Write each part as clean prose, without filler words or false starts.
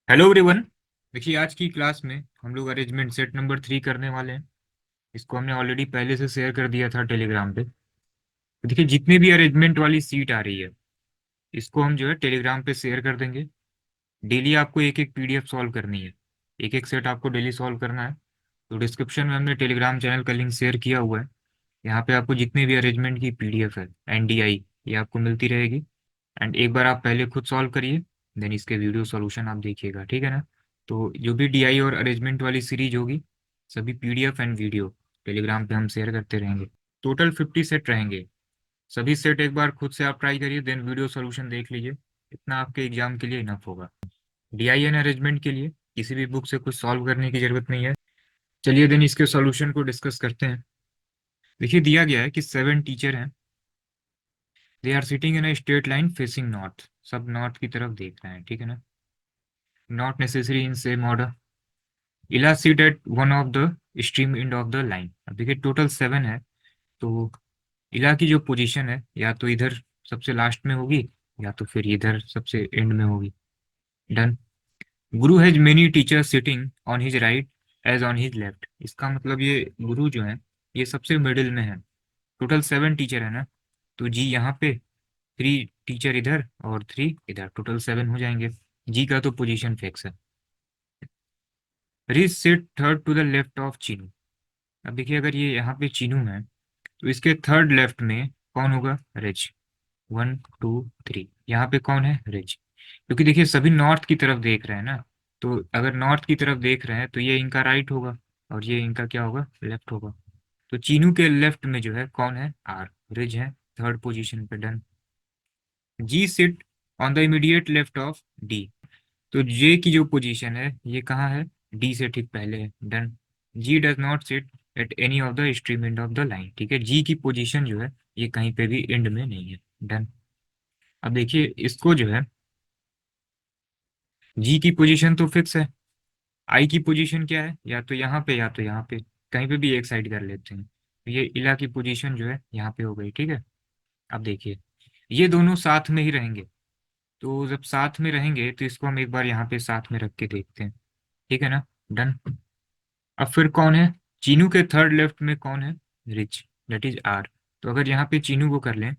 Hello everyone. देखिए, आज की क्लास में हम लोग अरेंजमेंट सेट नंबर 3 करने वाले हैं। इसको हमने ऑलरेडी पहले से शेयर कर दिया था टेलीग्राम पे। तो देखिए, जितने भी अरेंजमेंट वाली सीट आ रही है इसको हम जो है टेलीग्राम पे शेयर कर देंगे। डेली आपको एक एक पीडीएफ सॉल्व करनी है। एक एक सेट आपको डेली सॉल्व करना है। तो डिस्क्रिप्शन में हमने टेलीग्राम चैनल का लिंक शेयर किया हुआ है। यहाँ पे आपको जितने भी अरेंजमेंट की पीडीएफ है एनडीआई ये आपको मिलती रहेगी। एंड एक बार आप पहले खुद सॉल्व करिए, देन इसके वीडियो सॉल्यूशन आप देखिएगा, ठीक है ना। तो जो भी डीआई और अरेंजमेंट वाली सीरीज होगी सभी पीडीएफ एंड वीडियो टेलीग्राम पे हम शेयर करते रहेंगे। टोटल 50 सेट रहेंगे। सभी सेट एक बार खुद से आप ट्राई करिए, देन वीडियो सॉल्यूशन देख लीजिए। इतना आपके एग्जाम के लिए इनफ होगा। डीआई एंड अरेंजमेंट के लिए किसी भी बुक से कुछ सॉल्व करने की जरूरत नहीं है। चलिए देन इसके सॉल्यूशन को डिस्कस करते हैं। देखिए, दिया गया है कि 7 टीचर हैं। They are sitting in a straight line facing north. सब नॉर्थ की तरफ देख रहे हैं, ठीक है ना। Not necessary in same order. Ila seat at one of the extreme end of the line. अब देखिए, टोटल 7 है। तो इला की जो पोजीशन है या तो इधर सबसे लास्ट में होगी या तो फिर इधर सबसे एंड में होगी। Done. Guru has many teachers sitting on his right as on his left. इसका मतलब ये गुरु जो है ये सबसे मिडिल में है। टोटल 7 टीचर है ना। तो जी यहाँ पे 3 टीचर इधर और 3 इधर, टोटल 7 हो जाएंगे। जी का तो पोजीशन फिक्स है। Rich sit third to the left of Chinu. अब देखिए, अगर ये यहाँ पे चीनू है तो इसके थर्ड लेफ्ट में कौन होगा? रिज। 1 2 3 यहाँ पे कौन है? रिज। क्योंकि देखिए सभी नॉर्थ की तरफ देख रहे हैं ना। तो अगर नॉर्थ की तरफ देख रहे हैं तो ये इनका राइट होगा और ये इनका क्या होगा? लेफ्ट होगा। तो चीनू के लेफ्ट में जो है कौन है? आर। रिज है थर्ड पोजीशन पे। Done. G sit on the immediate left of D. तो जे की जो पोजीशन है ये कहाँ है? डी से ठीक पहले है। Done. G does not sit at any of the extreme end of the line. ठीक है, जी की पोजीशन जो है ये कहीं पे भी एंड में नहीं है। डन। अब देखिए इसको जो है जी की पोजीशन तो फिक्स है। आई की पोजीशन क्या है? या तो यहाँ पे या तो यहाँ पे, कहीं पे भी एक साइड कर लेते हैं। तो ये इला की पोजीशन जो है यहाँ पे हो गई, ठीक है। अब देखिए ये दोनों साथ में ही रहेंगे। तो जब साथ में रहेंगे तो इसको हम एक बार यहाँ पे साथ में रख के देखते हैं, ठीक है ना। डन। अब फिर कौन है? चीनू के थर्ड लेफ्ट में कौन है? Rich, that is R. तो अगर यहाँ पे चीनू को कर लें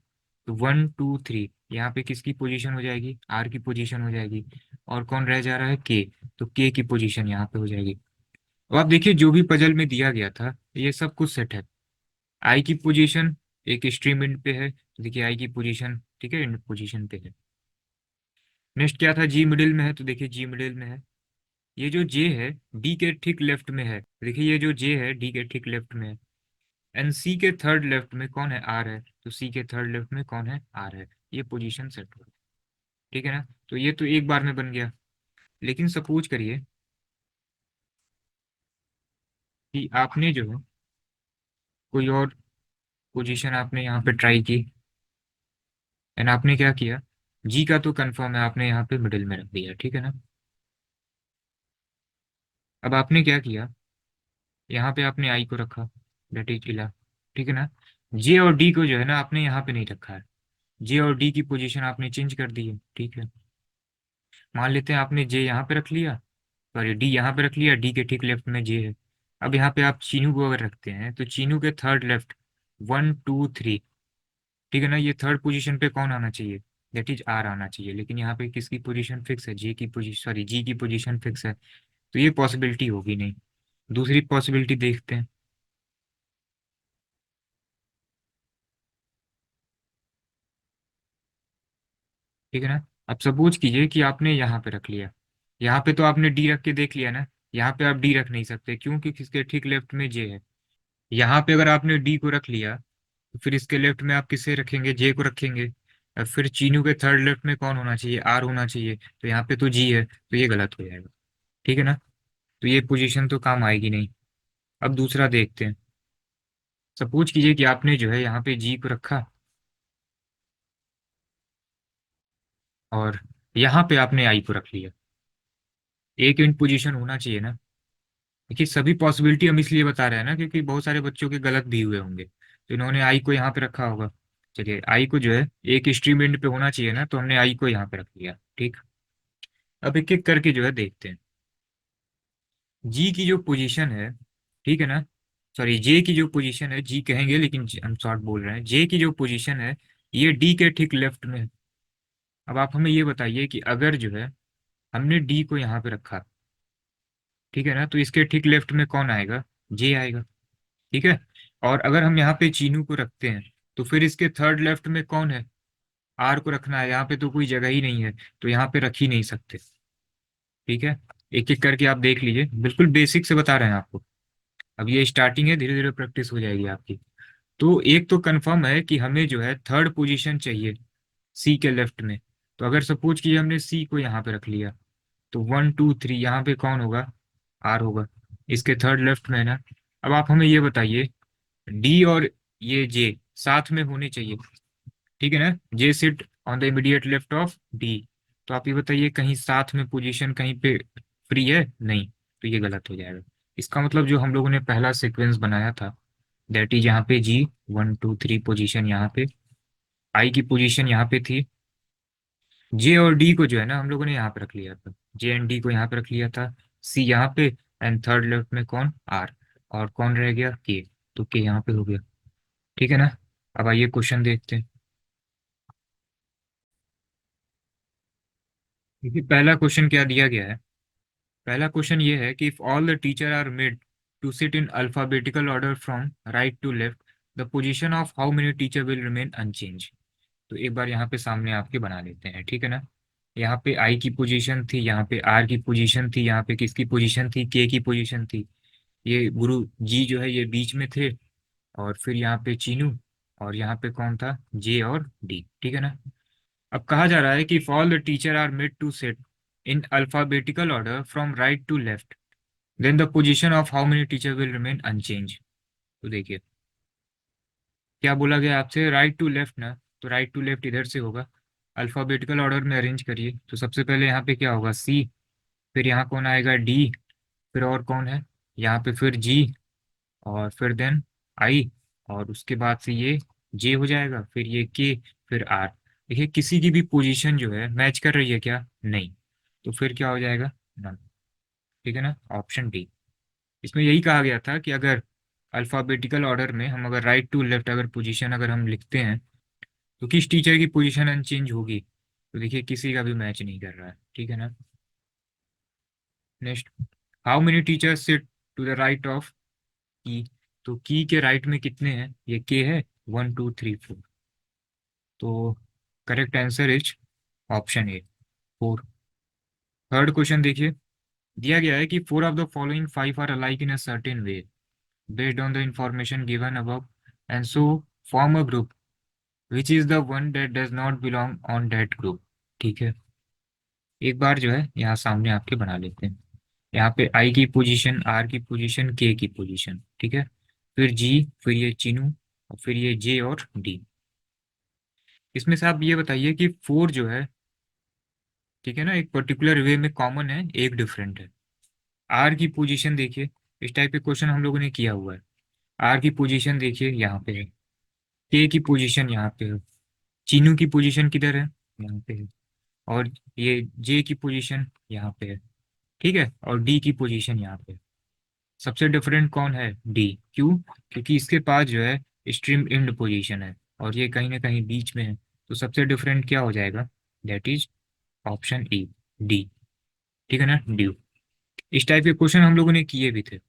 तो 1 2 3 यहाँ पे किसकी पोजीशन हो जाएगी? आर की पोजीशन हो जाएगी। और कौन रह जा रहा है? के। तो के की पोजीशन यहाँ पे हो जाएगी। अब आप देखिए जो भी पजल में दिया गया था ये सब कुछ सेट है। आई की पोजीशन एक एक्सट्रीम एंड पे है, तो देखिए आई की पोजीशन ठीक है एंड पोजीशन पे है। नेक्स्ट क्या था? जी मिडिल में है, तो देखिए जी मिडिल में है। ये जो जे है डी के ठीक लेफ्ट में है, देखिए ये जो जे है डी के ठीक लेफ्ट में है। एंड सी के थर्ड लेफ्ट में कौन है? आर है। तो सी के थर्ड लेफ्ट में कौन है? आर है। ये पोजीशन सेट हो गई, ठीक है ना। तो ये तो एक बार में बन गया। लेकिन सपोज करिए कि आपने जो है कोई और पोजीशन आपने यहाँ पे ट्राई की एंड आपने क्या किया? जी का तो कंफर्म है, आपने यहाँ पे मिडिल में रख दिया, ठीक है ना। अब आपने क्या किया? यहाँ पे आपने आई को रखा, दैट इज इला, ठीक है ना। जे और डी को जो है ना आपने यहाँ पे नहीं रखा है। जे और डी की पोजीशन आपने चेंज कर दी है, ठीक है। मान लेते हैं आपने जे यहाँ पे रख लिया, सॉरी डी यहाँ पे रख लिया, डी के ठीक लेफ्ट में जे है। अब यहाँ पे आप चीनू को अगर रखते हैं तो चीनू के थर्ड लेफ्ट 1 2 3, ठीक है ना। ये थर्ड पोजीशन पे कौन आना चाहिए? दैट इज आर आना चाहिए। लेकिन यहाँ पे किसकी पोजीशन फिक्स है? जे की पोजीशन, सॉरी जी की पोजीशन फिक्स है। तो ये पॉसिबिलिटी होगी नहीं। दूसरी पॉसिबिलिटी देखते हैं, ठीक है ना। अब सपोज कीजिए कि आपने यहाँ पे रख लिया, यहाँ पे तो आपने डी रख के देख लिया ना। यहाँ पे आप डी रख नहीं सकते क्योंकि किसके ठीक लेफ्ट में जे है। यहाँ पे अगर आपने डी को रख लिया तो फिर इसके लेफ्ट में आप किसे रखेंगे? जे को रखेंगे। और फिर चीनू के थर्ड लेफ्ट में कौन होना चाहिए? आर होना चाहिए। तो यहाँ पे तो जी है, तो ये गलत हो जाएगा, ठीक है ना। तो ये पोजीशन तो काम आएगी नहीं। अब दूसरा देखते हैं। सपोज कीजिए कि आपने जो है यहाँ पे जी को रखा और यहाँ पे आपने आई को रख लिया। एक इन पोजीशन होना चाहिए ना। देखिए सभी पॉसिबिलिटी हम इसलिए बता रहे हैं ना क्योंकि बहुत सारे बच्चों के गलत भी हुए होंगे, तो इन्होंने आई को यहाँ पे रखा होगा। चलिए आई को जो है एक एक्सट्रीम एंड पे होना चाहिए ना, तो हमने आई को यहाँ पे रख लिया, ठीक। अब एक एक करके जो है देखते हैं। जी की जो पोजीशन है, ठीक है ना, सॉरी जे की जो पोजीशन है, जी कहेंगे लेकिन हम शॉर्ट बोल रहे हैं, जे की जो पोजीशन है ये डी के ठीक लेफ्ट में है। अब आप हमें ये बताइए कि अगर जो है हमने डी को यहाँ पे रखा, ठीक है ना, तो इसके ठीक लेफ्ट में कौन आएगा, जे आएगा, ठीक है। और अगर हम यहाँ पे चीनू को रखते हैं तो फिर इसके थर्ड लेफ्ट में कौन है, आर को रखना है, यहाँ पे तो कोई जगह ही नहीं है, तो यहाँ पे रख ही नहीं सकते, ठीक है। एक एक करके आप देख लीजिए, बिल्कुल बेसिक से बता रहे हैं आपको, अब ये स्टार्टिंग है, धीरे धीरे प्रैक्टिस हो जाएगी आपकी। तो एक तो कंफर्म है कि हमें जो है थर्ड पोजीशन चाहिए सी के लेफ्ट में। तो अगर सपोज कि हमने सी को यहाँ पे रख लिया, तो 1 2 3 यहाँ पे कौन होगा, आर होगा, इसके थर्ड लेफ्ट में है ना। अब आप हमें ये बताइए, डी और ये जे साथ में होने चाहिए, ठीक है ना, J sit on the immediate left of D. तो आप ये बताइए कहीं साथ में पोजीशन कहीं पे फ्री है, नहीं, तो ये गलत हो जाएगा। इसका मतलब जो हम लोगों ने पहला सीक्वेंस बनाया था, दैट इज यहाँ पे जी 1 2 3 पोजीशन यहाँ पे, आई की पोजीशन यहाँ पे थी, जे और डी को जो है ना हम लोगों ने यहाँ पे रख लिया था, जे एंड डी को यहाँ पे रख लिया था, सी यहाँ पे, एंड थर्ड लेफ्ट में कौन, आर, और कौन रह गया, के, तो के यहाँ पे हो गया, ठीक है ना। अब आइए क्वेश्चन देखते हैं। देखिए पहला क्वेश्चन क्या दिया गया है। पहला क्वेश्चन ये है कि if all the teacher are made to sit in alphabetical order from right to left, the position of how many teacher will remain unchanged. तो एक बार यहाँ पे सामने आपके बना लेते हैं, ठीक है ना। यहाँ पे आई की पोजीशन थी, यहाँ पे आर की पोजीशन थी, यहाँ पे किसकी पोजीशन थी, के की पोजीशन थी, ये गुरु जी जो है ये बीच में थे, और फिर यहाँ पे चीनू, और यहाँ पे कौन था, जे और डी, ठीक है ना। अब कहा जा रहा है कि all the teacher are made to set in alphabetical order from right to left, then the position of how many teacher will remain unchanged. तो देखिए क्या बोला गया आपसे, राइट टू लेफ्ट ना, तो राइट टू लेफ्ट इधर से होगा, अल्फाबेटिकल ऑर्डर में अरेंज करिए, तो सबसे पहले यहाँ पे क्या होगा, सी, फिर यहाँ कौन आएगा, डी, फिर और कौन है, यहाँ पे फिर जी, और फिर देन आई, और उसके बाद से ये जे हो जाएगा, फिर ये के, फिर आर। देखिए किसी की भी पोजीशन जो है मैच कर रही है क्या, नहीं, तो फिर क्या हो जाएगा, नन, ठीक है ना, ऑप्शन डी। इसमें यही कहा गया था कि अगर अल्फाबेटिकल ऑर्डर में हम अगर राइट टू लेफ्ट अगर पोजीशन अगर हम लिखते हैं तो किस टीचर की पोजीशन अनचेंज होगी, तो देखिए किसी का भी मैच नहीं कर रहा है, ठीक है ना। Next, how many teachers sit to the right of K, तो की के राइट में कितने हैं, ये के है, 1 2 3 4, तो correct answer is option A, 4। Third question देखिए, दिया गया है कि four of the following five are alike in a certain way based on the information given above, and so form a group which is the one that does not belong on that group, ठीक है। एक बार जो है यहाँ सामने आपके बना लेते हैं, यहाँ पे आई की पोजीशन, आर की पोजीशन, के की पोजीशन, ठीक है, फिर जी, फिर ये चिनू, और फिर ये जे और डी। इसमें से आप ये बताइए कि फोर जो है, ठीक है ना, एक पर्टिकुलर वे में कॉमन है, एक डिफरेंट है। आर की पोजीशन देखिए, इस टाइप के क्वेश्चन हम लोगों ने किया हुआ है। आर की पोजीशन देखिए यहाँ पे है, के की पोजीशन यहाँ पे है, चीनू की पोजीशन किधर है, यहाँ पे है, और ये जे की पोजीशन यहाँ पे है, ठीक है, और डी की पोजीशन यहाँ पे है। सबसे डिफरेंट कौन है, डी, क्यों, क्योंकि इसके पास जो है स्ट्रीम इंड पोजीशन है, और ये कहीं ना कहीं बीच में है, तो सबसे डिफरेंट क्या हो जाएगा, that is option E, D, ठीक है ना, ड्यू। इस टाइप के क्वेश्चन हम लोगों ने किए भी थे।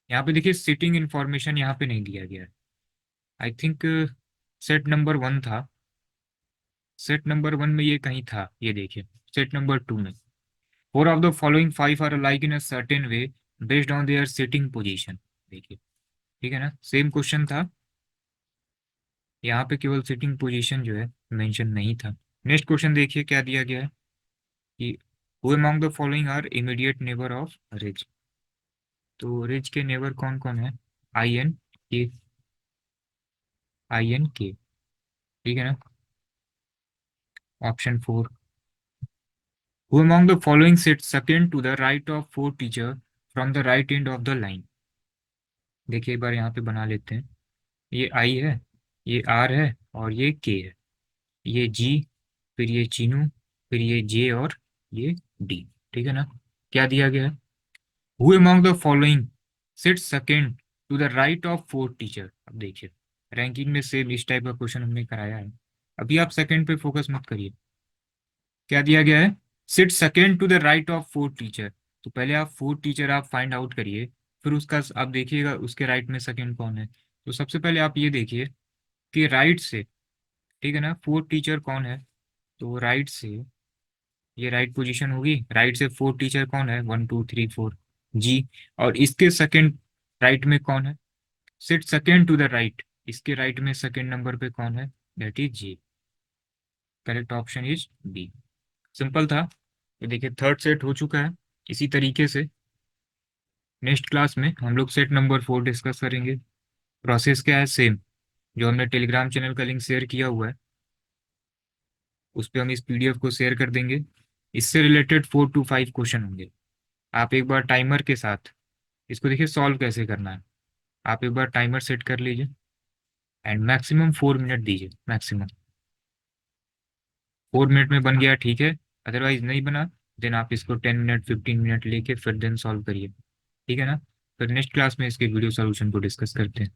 यहाँ पे देखिए सिटिंग इंफॉर्मेशन यहाँ पे नहीं दिया गया है, आई थिंक सेट नंबर 1 था, सेट नंबर 1 में ये कहीं था, ये देखिए सेट नंबर 2 में, four of the following five are alike in a certain way based on their sitting position, देखिए, ठीक है ना, सेम क्वेश्चन था, यहाँ पे केवल सिटिंग पोजीशन जो है मेंशन नहीं था। नेक्स्ट क्वेश्चन देखिए क्या दिया गया है कि who among the following are immediate neighbour of Rich, तो रिच के नेबर कौन कौन है, के, के, ठीक है ना, option 4। Who among the following sits second to the right of four teacher from the right end of the line, देखिए एक बार यहाँ पे बना लेते हैं, ये आई है, ये आर है, और ये के है, ये जी, फिर ये चीनू, फिर ये जे और ये डी। ठीक है ना? क्या दिया गया है? Who among the following sit second to the right of fourth teacher. अब देखिए, रैंकिंग में सेम इस टाइप का क्वेश्चन हमने कराया है। अभी आप सेकंड पे फोकस मत करिए। क्या दिया गया है? Sit second to the right of fourth teacher. तो पहले आप फोर्थ टीचर आप फाइंड आउट करिए, फिर उसका आप देखिएगा उसके राइट में सेकंड कौन है। तो सबसे पहले आप ये देखिए कि राइट से, ठीक है ना, फोर्थ टीचर कौन है। तो राइट से, ये राइट पोजीशन होगी, राइट से फोर्थ टीचर कौन है, 1 2 3 4, जी। और इसके सेकंड राइट में कौन है? Sit second to the right, इसके राइट में सेकंड नंबर पे कौन है? That is G. Correct option is B. Simple था। ये देखिए थर्ड सेट हो चुका है। इसी तरीके से नेक्स्ट क्लास में हम लोग सेट नंबर 4 डिस्कस करेंगे। प्रोसेस क्या है? सेम, जो हमने टेलीग्राम चैनल का लिंक शेयर किया हुआ है उस पर हम इस पीडीएफ को शेयर कर देंगे। इससे रिलेटेड 4 to 5 क्वेश्चन होंगे। आप एक बार टाइमर के साथ इसको देखिए सॉल्व कैसे करना है। आप एक बार टाइमर सेट कर लीजिए एंड मैक्सिमम 4 मिनट दीजिए, मैक्सिमम 4 मिनट में बन गया ठीक है, अदरवाइज नहीं बना देन आप इसको 10 मिनट 15 मिनट लेके फिर देन सॉल्व करिए। ठीक है ना? फिर नेक्स्ट क्लास में इसके वीडियो सॉल्यूशन को डिस्कस करते हैं।